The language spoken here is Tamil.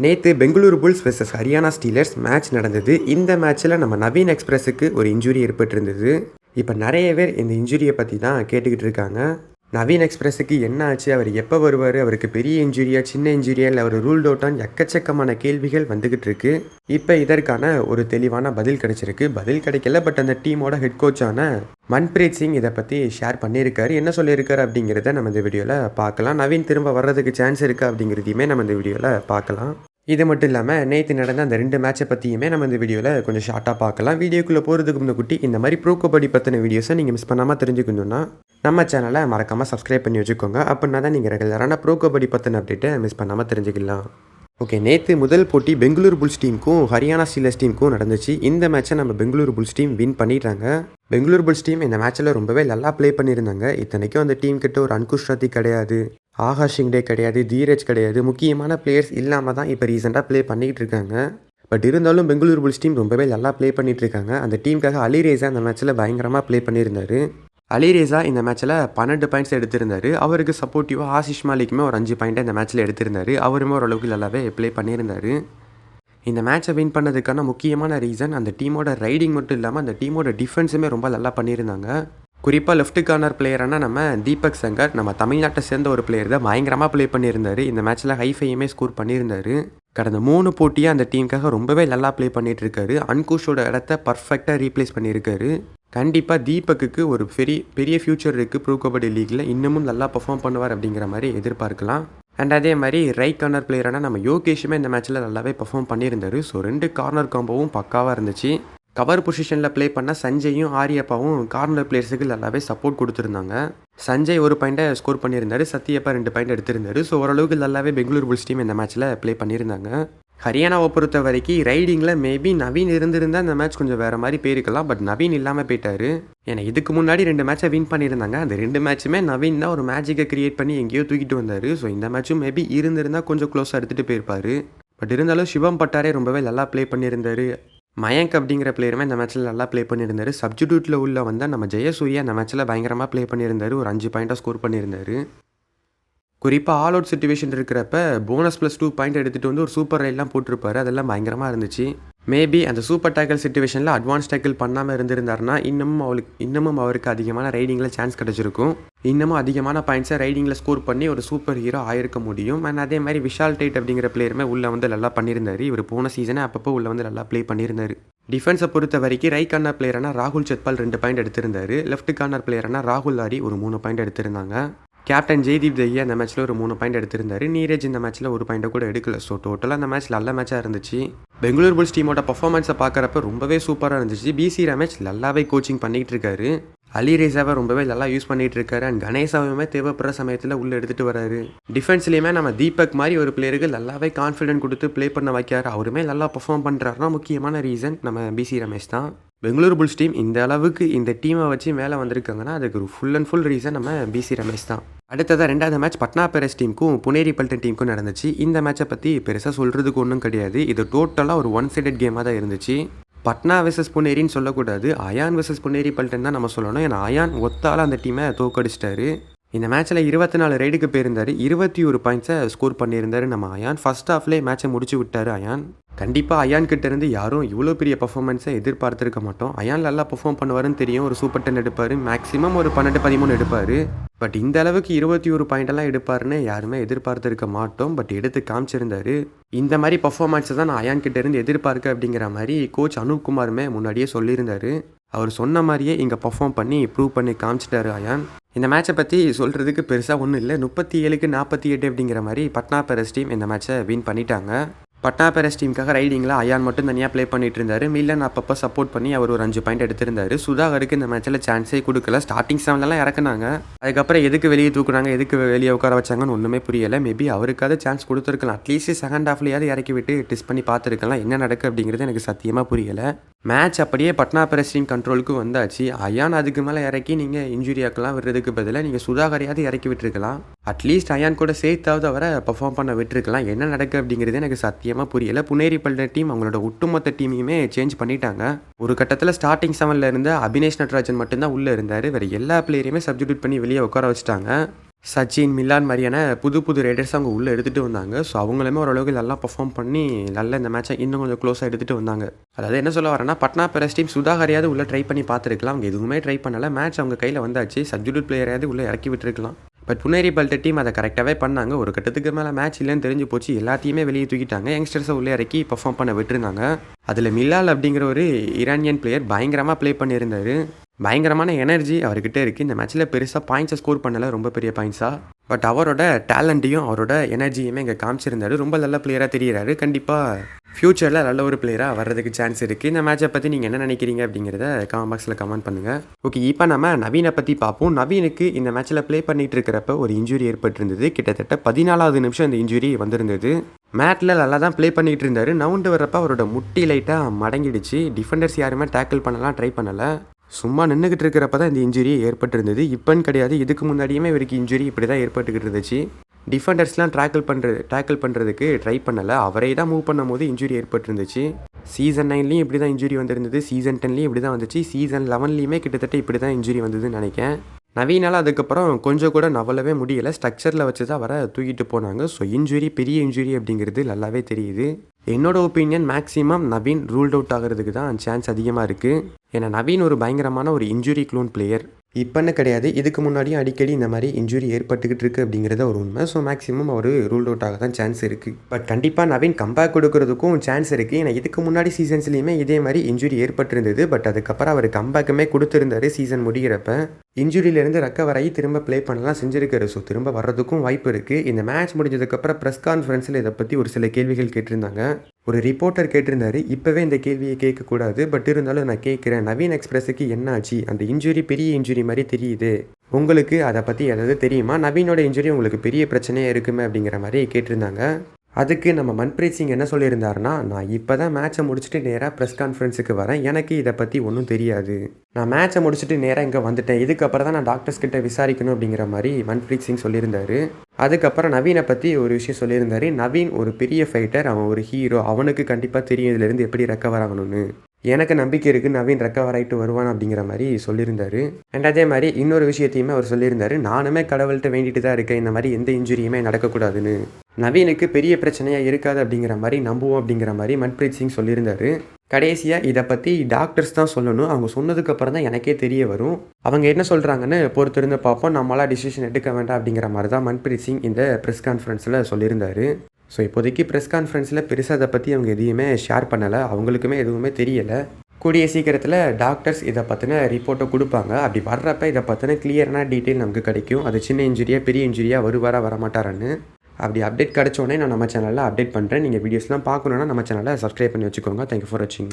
நேற்று Bengaluru Bulls versus Haryana Steelers match நடந்தது. இந்த மேட்ச்சில் நம்ம நவீன் எக்ஸ்பிரஸுக்கு ஒரு இன்ஜுரி ஏற்பட்டிருந்தது. இப்போ நிறைய பேர் இந்த இன்ஜுரியை பற்றி தான் கேட்டுக்கிட்டு இருக்காங்க. நவீன் எக்ஸ்பிரஸுக்கு என்ன ஆச்சு, அவர் எப்போ வருவார், அவருக்கு பெரிய இன்ஜுரியா சின்ன இன்ஜுரியா இல்லை அவர் ரூல்ட் அவுட்டான்னு எக்கச்சக்கமான கேள்விகள் வந்துக்கிட்டு இருக்கு. இப்போ இதற்கான ஒரு தெளிவான பதில் கிடைச்சிருக்கு. பதில் கிடைக்கல, பட் அந்த டீமோட ஹெட் கோச்சான மன்பிரீத் சிங் இதை பற்றி ஷேர் பண்ணியிருக்காரு. என்ன சொல்லியிருக்காரு அப்படிங்கிறத நம்ம இந்த வீடியோவில் பார்க்கலாம். நவீன் திரும்ப வர்றதுக்கு சான்ஸ் இருக்குது அப்படிங்கிறதையுமே நம்ம இந்த வீடியோவில் பார்க்கலாம். இது மட்டும் இல்லாமல் நேற்று நடந்த அந்த 2 மேட்சை பற்றியுமே நம்ம இந்த வீடியோவில் கொஞ்சம் ஷார்ட்டாக பார்க்கலாம். வீடியோக்குள்ளே போகிறதுக்கு முன்னாடி இந்த மாதிரி ப்ரோ கபடி பற்றின வீடியோஸை நீங்கள் மிஸ் பண்ணாமல் தெரிஞ்சுக்கணுன்னா நம்ம சேனலை மறக்காமல் சப்ஸ்கிரைப் பண்ணி வச்சுக்கோங்க. அப்படின்னா தான் நீங்கள் ரெகுலரான ப்ரோ கபடி பற்றின அப்டேட்டை மிஸ் பண்ணாமல் தெரிஞ்சுக்கலாம். ஓகே, நேற்று முதல் போட்டி பெங்களூரு புல்ஸ் டீமுக்கும் ஹரியானா ஸ்டீலர்ஸ் டீமுக்கும் நடந்துச்சு. இந்த மேட்சை நம்ம பெங்களூரு புல்ஸ் டீம் வின் பண்ணிட்டாங்க. பெங்களூரு புல்ஸ் டீம் இந்த மேட்ச்சில் ரொம்பவே நல்லா ப்ளே பண்ணியிருந்தாங்க. இத்தனைக்கும் அந்த டீம் கிட்ட ஒரு அன்குஷ் ரத்தி கிடையாது, ஆகாஷ் ஷிங்டே கிடையாது, தீரஜ் கிடையாது, முக்கியமான பிளேயர்ஸ் இல்லாமல் தான் இப்போ ரீசெண்டாக ப்ளே பண்ணிகிட்டு இருக்காங்க. பட் இருந்தாலும் பெங்களூரு புல்ஸ் டீம் ரொம்பவே நல்லா ப்ளே பண்ணிகிட்டு இருக்காங்க. அந்த டீமுக்காக அலிரேசா அந்த மேட்ச்சில் பயங்கரமாக ப்ளே பண்ணியிருந்தார். அலிரேசா இந்த மேட்ச்சில் 12 பாயிண்ட்ஸ் எடுத்திருந்தார். அவருக்கு சப்போர்ட்டிவாக ஆசிஷ் மாலிக்குமே ஒரு 5 பாயிண்ட்டை இந்த மேட்ச்சில் எடுத்திருந்தார். அவருமே ஓரளவுக்கு நல்லாவே ப்ளே பண்ணியிருந்தார். இந்த மேட்சை வின் பண்ணதுக்கான முக்கியமான ரீசன் அந்த டீமோட ரைடிங் மட்டும் இல்லாமல் அந்த டீமோட டிஃபென்ஸுமே ரொம்ப நல்லா பண்ணியிருந்தாங்க. குறிப்பாக லெஃப்ட் கார்னர் பிளேயரான நம்ம தீபக் சங்கர், நம்ம தமிழ்நாட்டை சேர்ந்த ஒரு பிளேயர் தான், பயங்கரமாக ப்ளே பண்ணியிருந்தார். இந்த மேட்ச்சில் ஹைஃபையுமே ஸ்கோர் பண்ணியிருந்தார். கடந்த 3 போட்டியாக அந்த டீமுக்காக ரொம்பவே நல்லா ப்ளே பண்ணிட்டு இருக்காரு. அன்குஷோட இடத்த பர்ஃபெக்டாக ரீப்ளேஸ் பண்ணியிருக்காரு. கண்டிப்பாக தீபக்குக்கு ஒரு பெரிய ஃபியூச்சர் இருக்குது ப்ரோ கபடி லீக்கில். இன்னமும் நல்லா பர்ஃபார்ம் பண்ணுவார் அப்படிங்கிற மாதிரி எதிர்பார்க்கலாம். அண்ட் அதே மாதிரி ரைட் கார்னர் பிளேயரான நம்ம யோகேஷுமே இந்த மேட்ச்சில் நல்லாவே பர்ஃபார்ம் பண்ணியிருந்தார். ஸோ 2 கார்னர் காம்போவும் பக்காவாக இருந்துச்சு. கவர் பொசிஷனில் ப்ளே பண்ண சஞ்சயும் ஆரியப்பாவும் கார்னர் பிளேயர்ஸுக்கு நல்லாவே சப்போர்ட் கொடுத்துருந்தாங்க. சஞ்சய் 1 பாயிண்ட்டை ஸ்கோர் பண்ணியிருந்தார், சத்யப்பா 2 பாயிண்ட் எடுத்திருந்தார். ஸோ ஓரளவுக்கு நல்லாவே பெங்களூரு புல்ஸ் டீம் இந்த மேட்ச்சில் ப்ளே பண்ணியிருந்தாங்க. ஹரியானாவை பொறுத்த வரைக்கும் ரைடிங்கில் மேபி நவீன் இருந்திருந்தால் இந்த மேட்ச் கொஞ்சம் வேறு மாதிரி போயிருக்கலாம். பட் நவீன் இல்லாமல் போயிட்டார். ஏன்னா இதுக்கு முன்னாடி 2 மேட்சை வின் பண்ணியிருந்தாங்க. அந்த 2 மேட்சுமே நவீன் தான் ஒரு மேஜிக்கை கிரியேட் பண்ணி எங்கேயோ தூக்கிட்டு வந்தார். ஸோ இந்த மேட்சும் மேபி இருந்திருந்தால் கொஞ்சம் க்ளோஸாக எடுத்துகிட்டு போயிருப்பார். பட் இருந்தாலும் சிவம் பட்டாரே ரொம்பவே நல்லா ப்ளே பண்ணியிருந்தார். மயங்க் அப்படிங்கிற பிளேயருமே இந்த மேட்ச்சில் நல்லா ப்ளே பண்ணியிருந்தார். சப்ஸ்டிடியூட்டில் உள்ள வந்தால் நம்ம ஜெயசூர்யா அந்த மேட்ச்சில் பயங்கரமாக ப்ளே பண்ணியிருந்தார். ஒரு 5 பாயிண்ட்டாக ஸ்கோர் பண்ணியிருந்தார். குறிப்பாக ஆல் அவுட் சிச்சுவேஷன் இருக்கிறப்ப போனஸ் +2 பாயிண்ட் எடுத்துகிட்டு வந்து ஒரு சூப்பர் ரைட்லாம் போட்டிருப்பாரு. அதெல்லாம் பயங்கரமாக இருந்துச்சு. மேபி அந்த சூப்பர் டேக்கிள் சிச்சுவேஷனில் அட்வான்ஸ் டேக்கிள் பண்ணாமல் இருந்திருந்தாருன்னா இன்னமும் அவருக்கு அதிகமான ரைடிங்கில் சான்ஸ் கிடச்சிருக்கும். இன்னமும் அதிகமான பாயிண்ட்ஸை ரைடிங்கில் ஸ்கோர் பண்ணி ஒரு சூப்பர் ஹீரோ ஆயிருக்க முடியும். அண்ட் அதே மாதிரி விஷால் டைட் அப்படிங்கிற பிளேயருமே உள்ளே வந்து நல்லா பண்ணியிருந்தார். இவர் போன சீசனே அப்பப்போ உள்ளே வந்து நல்லா ப்ளே பண்ணியிருந்தார். டிஃபென்ஸை பொறுத்த வரைக்கும் ரைட் கார்னர் பிளேயரான ராகுல் சத்பால் 2 பாயிண்ட் எடுத்திருந்தார். லெஃப்ட் கார்னர் பிளேயரான ராகுல் ஆரி ஒரு 3 பாயிண்ட் எடுத்திருந்தாங்க. கேப்டன் ஜெய்தீப் தஹியா அந்த மேட்ச்சில் ஒரு 3 பாயிண்ட் எடுத்திருந்தார். நீரஜ் இந்த மேட்ச்சில் 1 பாயிண்ட்டை கூட எடுக்கல. ஸோ டோட்டலாக அந்த மேட்ச் நல்ல மேட்சாக இருந்துச்சு. பெங்களூரு புல்ஸ் டீமோட பர்ஃபார்மன்ஸை பார்க்குறப்ப ரொம்பவே சூப்பராக இருந்துச்சு. பிசி ரமேஷ் நல்லாவே கோச்சிங் பண்ணிகிட்டு இருக்காரு. அலிரேசாவை ரொம்பவே நல்லா யூஸ் பண்ணிகிட்டு இருக்காரு. அண்ட் கணேசாவுமே தேவைப்படுற சமயத்தில் உள்ளே எடுத்துகிட்டு வராரு. டிஃபென்ஸ்லேயுமே நம்ம தீபக் மாதிரி ஒரு பிளேயருக்கு நல்லாவே கான்ஃபிடென்ட் கொடுத்து ப்ளே பண்ண வைக்காரு. அவருமே நல்லா பர்ஃபார்ம் பண்ணுறாருன்னா முக்கியமான ரீசன் நம்ம பிசி ரமேஷ் தான். பெங்களூரு புல்ஸ் டீம் இந்த அளவுக்கு இந்த டீமை வச்சு மேலே வந்திருக்காங்கன்னா அதுக்கு ஒரு ஃபுல் அண்ட் ஃபுல் ரீசன் நம்ம பிசி ரமேஷ் தான். அடுத்ததாக 2வது மேட்ச் பட்னா பெரஸ் டீமுக்கும் புனேரி பல்டன் டீமுக்கும் நடந்துச்சு. இந்த மேட்சை பற்றி பெருசாக சொல்கிறதுக்கு ஒன்றும் கிடையாது. இது டோட்டலாக ஒரு 1 சைடட் கேமாக தான் இருந்துச்சு. பட்னா வெர்சஸ் புனேரின்னு சொல்லக்கூடாது, அயான் வெர்சஸ் புனேரி பல்டன் தான் நம்ம சொல்லணும். ஏன்னா அயான் ஒத்தால அந்த டீமை தோக்கடிச்சிட்டாரு. இந்த மேட்ச்சில் 24 ரைடுக்கு போயிருந்தார். 21 பாயிண்ட்ஸை ஸ்கோர் பண்ணியிருந்தார் நம்ம அயான். ஃபர்ஸ்ட் ஹாஃப்லேயே மேட்சை முடிச்சு விட்டார் அயான். கண்டிப்பாக அயான் கிட்ட இருந்து யாரும் இவ்வளோ பெரிய பர்ஃபார்மன்ஸை எதிர்பார்த்துருக்க மாட்டோம். அயான் நல்லா பர்ஃபார்ம் பண்ணுவாருன்னு தெரியும். ஒரு சூப்பர் 10 எடுப்பார், மேக்ஸிமம் ஒரு 12-13 எடுப்பார். பட் இந்த அளவுக்கு 21 பாயிண்டெல்லாம் எடுப்பாருன்னு யாருமே எதிர்பார்த்துருக்க மாட்டோம். பட் எடுத்து காமிச்சிருந்தாரு. இந்த மாதிரி பர்ஃபார்மன்ஸை தான் நான் அயான் கிட்ட இருந்து எதிர்பார்க்க அப்படிங்கிற மாதிரி கோச் அனூப் குமாருமே முன்னாடியே சொல்லியிருந்தார். அவர் சொன்ன மாதிரியே இங்கே பர்ஃபார்ம் பண்ணி ப்ரூவ் பண்ணி காமிச்சிட்டாரு அயான். இந்த மேட்சை பற்றி சொல்கிறதுக்கு பெருசாக ஒன்றும் இல்லை. 37க்கு 48 அப்படிங்கிற மாதிரி பட்னா பெரஸ் டீம் இந்த மேட்சை வின் பண்ணிட்டாங்க. பட்னா பெரஸ் டீமுக்காக ரைடிங்கில் அயான் மட்டும் தனியாக ப்ளே பண்ணிட்டு இருந்தார். மில்லன் அப்பப்போ சப்போர்ட் பண்ணி அவர் ஒரு 5 பாயிண்ட் எடுத்திருந்தார். சுதாகருக்கு இந்த மேட்ச்சில் சான்ஸே கொடுக்கல. ஸ்டார்டிங் 7லலாம் இறக்குனாங்க. அதுக்கப்புறம் எதுக்கு வெளியே தூக்குனாங்க, எதுக்கு வெளியே உட்கார வச்சாங்கன்னு ஒன்றுமே புரியலை. மேபி அவருக்காவது சான்ஸ் கொடுத்துருக்கலாம். அட்லீஸ்ட் செகண்ட் ஹாஃப்லையாவது இறக்கி விட்டு டெஸ்ட் பண்ணி பார்த்துருக்கலாம். என்ன நடக்கு அப்படிங்கிறது எனக்கு சத்தியமாக புரியலை. மேட்ச் அப்படியே பட்னா பெரஸ் டீம் கண்ட்ரோலுக்கு வந்தாச்சு. அயான் அதுக்கு மேலே இறக்கி நீங்கள் இன்ஜுரியாக்கெல்லாம் விடுறதுக்கு பதிலாக நீங்கள் சுதாகரையாவது இறக்கி விட்டுருக்கலாம். அட்லீஸ்ட் அயான் கூட சேர்த்தாவது அவரை பர்ஃபார்ம் பண்ண விட்டுருக்கலாம். என்ன நடக்கு அப்படிங்கிறது எனக்கு சத்தியமாக புரியலை. புனேரி பல்டன் டீம் அவங்களோட ஒட்டுமொத்த டீமையுமே சேஞ்ச் பண்ணிட்டாங்க. ஒரு கட்டத்தில் ஸ்டார்டிங் 7ல் இருந்த அபினேஷ் நட்ராஜன் மட்டும்தான் உள்ளே இருந்தார். வேறு எல்லா பிளேயரையுமே சப்ஸ்டிடியூட் பண்ணி வெளியே உட்கார வச்சுட்டாங்க. சச்சின், மில்லான் மாதிரியான புது புது ரைடர்ஸ் அவங்க உள்ளே எடுத்துகிட்டு வந்தாங்க. ஸோ அவங்களுமே ஓரளவுக்கு நல்லா பெர்ஃபார்ம் பண்ணி நல்ல இந்த மேட்சை இன்னும் கொஞ்சம் க்ளோஸாக எடுத்துகிட்டு வந்தாங்க. அதாவது என்ன சொல்ல வரேன்னா, பட்னா பெரஸ் டீம் சுதாகரையாவது உள்ளே ட்ரை பண்ணி பார்த்துருக்கலாம். அவங்க எதுவுமே ட்ரை பண்ணலை. மேட்ச் அவங்க கையில் வந்தாச்சு. சப்ஸ்டிட்யூட் பிளேயரையாவது உள்ளே இறக்கி விட்டுருக்கலாம். பட் புனேரி பல்ட்ட டீம் அதை கரெக்டாகவே பண்ணாங்க. ஒரு கட்டத்துக்கு மேலே மேட்ச் இல்லைன்னு தெரிஞ்சு போச்சு. எல்லாத்தையுமே வெளியே தூக்கிட்டாங்க. யங்ஸ்டர்ஸை உள்ளே இறக்கி பெர்ஃபார்ம் பண்ண விட்டுருந்தாங்க. அதில் மில்லால் அப்படிங்கிற ஒரு ஈரானியன் பிளேயர் பயங்கரமாக ப்ளே பண்ணியிருந்தார். பயங்கரமான எனர்ஜி அவர்கிட்ட இருக்குது. இந்த மேட்ச்சில் பெருசாக பாயிண்ட்ஸை ஸ்கோர் பண்ணலை, ரொம்ப பெரிய பாயிண்ட்ஸாக. பட் அவரோட டேலண்ட்டையும் அவரோட எனர்ஜியுமே இங்கே காமிச்சிருந்தாரு. ரொம்ப நல்ல பிளேயராக தெரிகிறாரு. கண்டிப்பாக ஃப்யூச்சரில் நல்ல ஒரு பிளேயராக வர்றதுக்கு சான்ஸ் இருக்குது. இந்த மேட்சை பற்றி நீங்கள் என்ன நினைக்கிறீங்க அப்படிங்கிறத கமெண்ட் பாக்ஸில் கமெண்ட் பண்ணுங்கள். ஓகே, இப்போ நம்ம நவீனை பற்றி பார்ப்போம். நவீனுக்கு இந்த மேட்ச்சில் ப்ளே பண்ணிகிட்டு இருக்கிறப்ப ஒரு இன்ஜுரி ஏற்பட்டிருந்தது. கிட்டத்தட்ட 14வது நிமிஷம் இந்த இன்ஜுரி வந்திருந்தது. மேட்டில் நல்லா தான் ப்ளே பண்ணிகிட்டு இருந்தார். நவுண்டு வர்றப்ப அவரோட முட்டி லைட்டாக மடங்கிடுச்சு. டிஃபெண்டர்ஸ் யாருமே டேக்கிள் பண்ணலாம் ட்ரை பண்ணலை. சும்மா நின்றுக்கிட்டு இருக்கிறப்ப தான் இந்த இன்ஜுரி ஏற்பட்டிருந்தது. இப்போன்னு கிடையாது, இதுக்கு முன்னாடியுமே இவருக்கு இன்ஜுரி இப்படி தான் ஏற்பட்டுக்கிட்டு இருந்துச்சு. டிஃபெண்டர்ஸ்லாம் டேக்கிள் பண்ணுறதுக்கு ட்ரை பண்ணலை. அவரே தான் மூவ் பண்ணும் போது இன்ஜுரி ஏற்பட்டிருந்துச்சு. சீசன் 9லேயும் இப்படி தான் இன்ஜுரி வந்திருந்தது. சீசன் 10லேயும் இப்படி தான் வந்துச்சு. சீசன் 11லேயுமே கிட்டத்தட்ட இப்படி தான் இன்ஜுரி வந்ததுன்னு நினைக்கிறேன். நவீனால் அதுக்கப்புறம் கொஞ்சம் கூட நவலவே முடியலை. ஸ்ட்ரக்சரில் வச்சு தான் வர தூக்கிட்டு போனாங்க. ஸோ இன்ஜுரி பெரிய இன்ஜுரி அப்படிங்கிறது நல்லாவே தெரியுது. என்னோட opinion maximum Naveen ruled out ஆகிறதுக்கு தான் சான்ஸ் அதிகமாக இருக்குது. ஏன்னா நவீன் ஒரு பயங்கரமான ஒரு இன்ஜுரி க்ளோன் பிளேயர். இப்போன்னு கிடையாது, இதுக்கு முன்னாடியும் அடிக்கடி இந்த மாதிரி இன்ஜுரி ஏற்பட்டுக்கிட்டு இருக்குது அப்படிங்கிறத ஒரு உண்மை. ஸோ மேக்ஸிமம் அவர் ரூல்ட் அவுட் ஆக தான் சான்ஸ் இருக்குது. பட் கண்டிப்பாக நவீன் கம்பேக் கொடுக்கறதுக்கும் சான்ஸ் இருக்குது. ஏன்னா இதுக்கு முன்னாடி சீசன்ஸ்லேயுமே இதே மாதிரி இன்ஜுரி ஏற்பட்டிருந்தது. பட் அதுக்கப்புறம் அவர் கம்பேக்குமே கொடுத்துருந்தாரு. சீசன் முடிகிறப்ப இன்ஜுரியிலேருந்து ரெக்கவர் ஆகி திரும்ப ப்ளே பண்ணலாம் செஞ்சுருக்காரு. ஸோ திரும்ப வர்றதுக்கும் வாய்ப்பு இருக்குது. இந்த மேட்ச் முடிஞ்சதுக்கப்புறம் ப்ரெஸ் கான்ஃபரன்ஸில் இதை பற்றி ஒரு சில கேள்விகள் கேட்டிருந்தாங்க. ஒரு ரிப்போர்ட்டர் கேட்டிருந்தாரு, இப்போவே இந்த கேள்வியை கேட்கக்கூடாது, பட் இருந்தாலும் நான் கேட்குறேன், நவீன் எக்ஸ்பிரஸுக்கு என்ன ஆச்சு? அந்த இன்ஜுரி பெரிய இன்ஜுரி மாதிரி தெரியுது, உங்களுக்கு அதை பற்றி ஏதாவது தெரியுமா? நவீனோட இன்ஜுரி உங்களுக்கு பெரிய பிரச்சனையாக இருக்குமே அப்படிங்கிற மாதிரி கேட்டிருந்தாங்க. அதுக்கு நம்ம மன்பிரீத் சிங் என்ன சொல்லியிருந்தாருன்னா, நான் இப்போ தான் மேட்சை முடிச்சுட்டு நேராக ப்ரெஸ் கான்ஃபரன்ஸுக்கு வரேன், எனக்கு இதை பற்றி ஒன்றும் தெரியாது, நான் மேட்சை முடிச்சுட்டு நேராக இங்கே வந்துட்டேன், இதுக்கப்புறம் தான் நான் டாக்டர்ஸ் கிட்ட விசாரிக்கணும் அப்படிங்கிற மாதிரி மன்பிரீத் சிங் சொல்லியிருந்தாரு. அதுக்கப்புறம் நவீனை பற்றி ஒரு விஷயம் சொல்லியிருந்தாரு. நவீன் ஒரு பெரிய ஃபைட்டர், அவன் ஒரு ஹீரோ, அவனுக்கு கண்டிப்பாக தெரியும் இதிலேருந்து எப்படி ரெக்கவர் ஆகணும்னு, எனக்கு நம்பிக்கை இருக்குது நவீன் ரெக்கவர் ஆகிட்டு வருவான் அப்படிங்கிற மாதிரி சொல்லியிருந்தாரு. அண்ட் அதே மாதிரி இன்னொரு விஷயத்தையுமே அவர் சொல்லியிருந்தாரு, நானுமே கடவுள்கிட்ட வேண்டிட்டு தான் இருக்கேன், இந்த மாதிரி எந்த இன்ஜுரியுமே நடக்கக்கூடாதுன்னு, நவீனுக்கு பெரிய பிரச்சனையாக இருக்காது அப்படிங்கிற மாதிரி நம்புவோம் அப்படிங்கிற மாதிரி மன்பிரீத் சிங் சொல்லியிருந்தாரு. கடைசியாக இதை பற்றி டாக்டர்ஸ் தான் சொல்லணும், அவங்க சொன்னதுக்கப்புறம் தான் எனக்கே தெரிய வரும், அவங்க என்ன சொல்கிறாங்கன்னு பொறுத்திருந்து பார்ப்போம், நம்மளாம் டிசிஷன் எடுக்க வேண்டாம் அப்படிங்கிற மாதிரி தான் மன்பிரீத் சிங் இந்த ப்ரெஸ் கான்ஃபரன்ஸில் சொல்லியிருந்தாரு. ஸோ இப்போதைக்கு ப்ரெஸ் கான்ஃபரன்ஸில் பெருசாக அதை பற்றி அவங்க எதையுமே ஷேர் பண்ணலை, அவங்களுக்குமே எதுவுமே தெரியலை. கூடிய சீக்கிரத்தில் டாக்டர்ஸ் இதை பற்றின ரிப்போர்ட்டை கொடுப்பாங்க. அப்படி வர்றப்ப இதை பற்றின கிளியரான டீட்டெயில் நமக்கு கிடைக்கும், அது சின்ன இன்ஜுரியாக பெரிய இன்ஜுரியாக வருவாரா வரமாட்டாரான்னு. அப்படி அப்டேட் கிடச்சோடனே நான் நம்ம சேனலில் அப்டேட் பண்ணுறேன். நீங்கள் வீடியோஸ்லாம் பார்க்கணுன்னா நம்ம சேனலை சப்ஸ்கிரைப் பண்ணி வச்சுக்கோங்க. தேங்க்யூ ஃபார் வாட்சிங்.